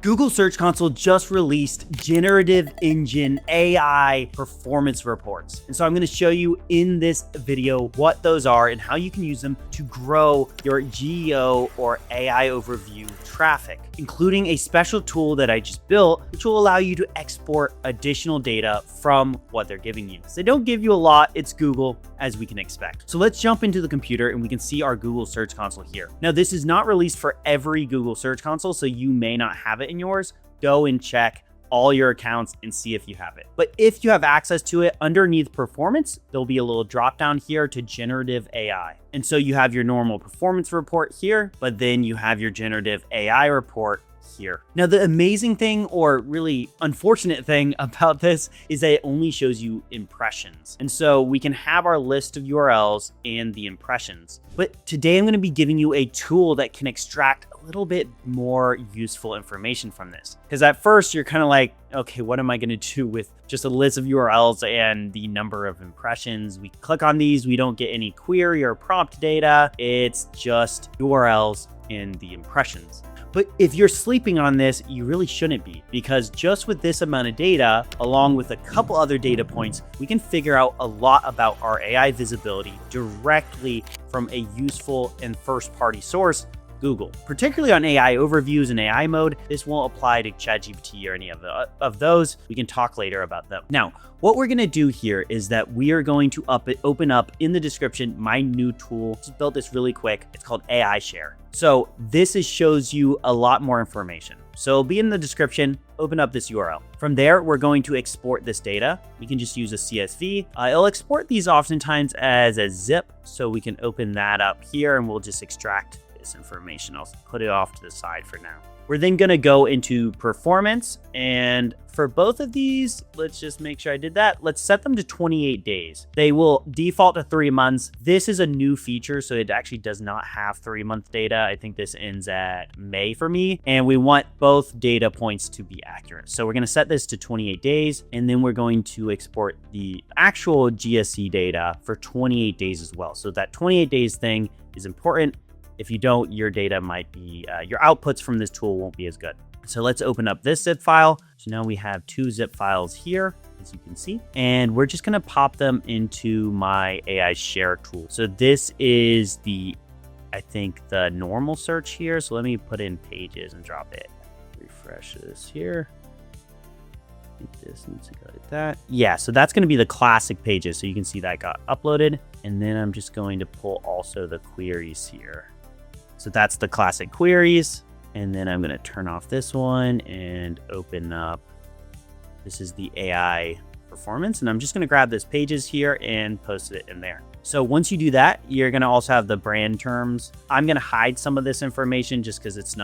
Google Search Console just released Generative Engine AI performance reports. And so I'm going to show you in this video what those are and how you can use them to grow your GEO or AI overview traffic, including a special tool that I just built, which will allow you to export additional data from what they're giving you. So they don't give you a lot. It's Google, as we can expect. So let's jump into the computer and we can see our Google Search Console here. Now, this is not released for every Google Search Console, so you may not have it in yours. Go and check all your accounts and see if you have it. But if you have access to it, underneath performance, there'll be a little drop down here to generative AI. And so you have your normal performance report here, but then you have your generative AI report here. Now, the amazing thing, or really unfortunate thing about this, is that it only shows you impressions. And so we can have our list of URLs and the impressions. But today I'm going to be giving you a tool that can extract a little bit more useful information from this. Because at first you're kind of like, okay, what am I going to do with just a list of URLs and the number of impressions? We click on these, we don't get any query or prompt data. It's just URLs and the impressions. But if you're sleeping on this, you really shouldn't be, because just with this amount of data, along with a couple other data points, we can figure out a lot about our AI visibility directly from a useful and first-party source, Google. Particularly on AI overviews and AI mode, this won't apply to ChatGPT or any of those. We can talk later about them. Now, what we're going to do here is that we are going to open up in the description my new tool. Just built this really quick. It's called AI Share. So this shows you a lot more information. So it'll be in the description. Open up this URL. From there, we're going to export this data. We can just use a CSV. It'll export these oftentimes as a zip. So we can open that up here and we'll just extract this information. I'll put it off to the side for now. We're then going to go into performance, and for both of these, let's just make sure I did that. Let's set them to 28 days. They will default to 3 months. This is a new feature, so it actually does not have 3-month data. I think this ends at May for me, and we want both data points to be accurate. So we're going to set this to 28 days, and then we're going to export the actual GSC data for 28 days as well. So that 28 days thing is important. If you don't, your data might be, your outputs from this tool won't be as good. So let's open up this zip file. So now we have 2 zip files here, as you can see, and we're just going to pop them into my AI share tool. So this is I think the normal search here. So let me put in pages and drop it. Refresh this here. I think this needs to go like that. Yeah, so that's going to be the classic pages. So you can see that got uploaded. And then I'm just going to pull also the queries here. So that's the classic queries. And then I'm going to turn off this one and open up. This is the AI performance. And I'm just going to grab this pages here and post it in there. So once you do that, you're going to also have the brand terms. I'm going to hide some of this information just because it's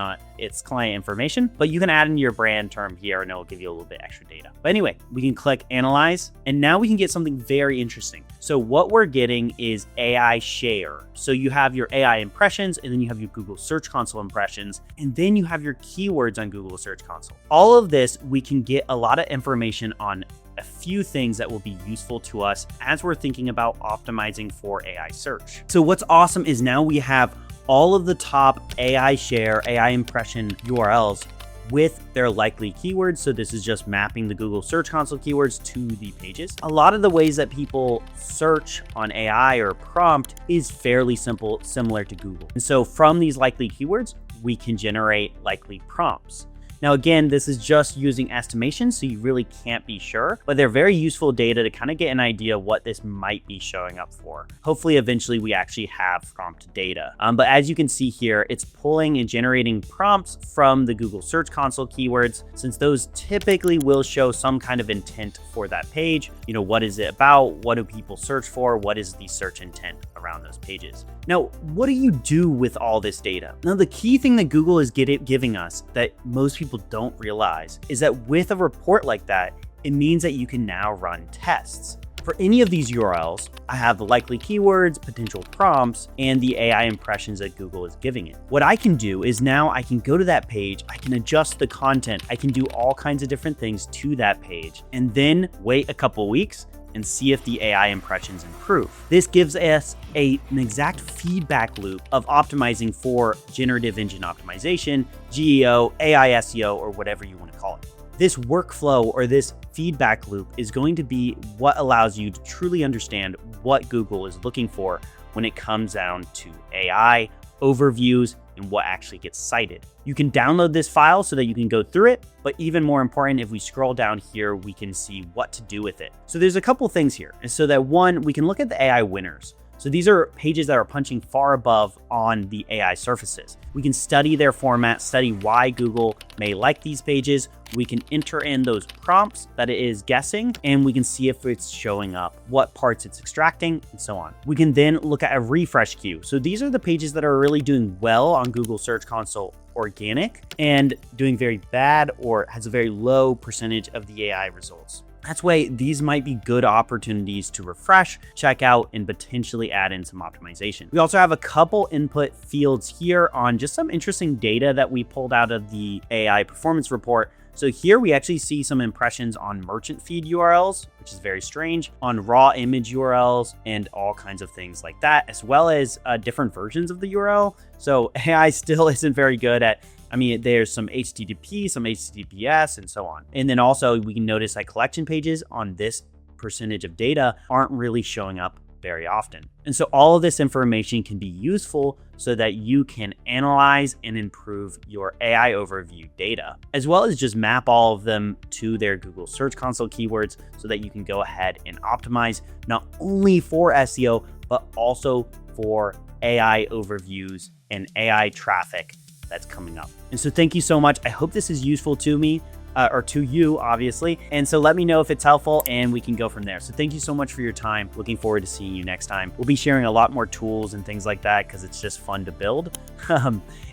client information, but you can add in your brand term here and it will give you a little bit extra data. But anyway, we can click analyze, and now we can get something very interesting. So what we're getting is AI share. So you have your AI impressions, and then you have your Google Search Console impressions, and then you have your keywords on Google Search Console. All of this, we can get a lot of information on a few things that will be useful to us as we're thinking about optimizing for AI search. So what's awesome is now we have all of the top AI share, AI impression URLs with their likely keywords. So this is just mapping the Google Search Console keywords to the pages. A lot of the ways that people search on AI or prompt is fairly simple, similar to Google. And so from these likely keywords, we can generate likely prompts. Now, again, this is just using estimation, so you really can't be sure, but they're very useful data to kind of get an idea of what this might be showing up for. Hopefully, eventually, we actually have prompt data. But as you can see here, it's pulling and generating prompts from the Google Search Console keywords, since those typically will show some kind of intent for that page. You know, what is it about? What do people search for? What is the search intent around those pages? Now, what do you do with all this data? Now, the key thing that Google is giving us that most people don't realize is that with a report like that, it means that you can now run tests. For any of these URLs, I have the likely keywords, potential prompts, and the AI impressions that Google is giving it. What I can do is now I can go to that page, I can adjust the content, I can do all kinds of different things to that page, and then wait a couple weeks and see if the AI impressions improve. This gives us an exact feedback loop of optimizing for generative engine optimization, GEO, AI SEO, or whatever you want to call it. This workflow or this feedback loop is going to be what allows you to truly understand what Google is looking for when it comes down to AI, overviews, and what actually gets cited. You can download this file so that you can go through it, but even more important, if we scroll down here, we can see what to do with it. So there's a couple things here. And so that one, we can look at the AI winners. So these are pages that are punching far above on the AI surfaces. We can study their format, study why Google may like these pages. We can enter in those prompts that it is guessing, and we can see if it's showing up, what parts it's extracting, and so on. We can then look at a refresh queue. So these are the pages that are really doing well on Google Search Console organic and doing very bad or has a very low percentage of the AI results. That's why these might be good opportunities to refresh, check out, and potentially add in some optimization. We also have a couple input fields here on just some interesting data that we pulled out of the AI performance report. So here we actually see some impressions on merchant feed URLs, which is very strange, on raw image URLs, and all kinds of things like that, as well as different versions of the URL. So AI still isn't very good at, there's some HTTP, some HTTPS, and so on. And then also we can notice that collection pages on this percentage of data aren't really showing up very often. And so all of this information can be useful so that you can analyze and improve your AI overview data, as well as just map all of them to their Google Search Console keywords so that you can go ahead and optimize not only for SEO, but also for AI overviews and AI traffic that's coming up. And so thank you so much. I hope this is useful to me. Or to you, obviously. And so let me know if it's helpful and we can go from there. So thank you so much for your time. Looking forward to seeing you next time. We'll be sharing a lot more tools and things like that because it's just fun to build.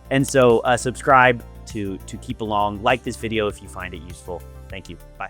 And so subscribe to keep along. Like this video if you find it useful. Thank you. Bye.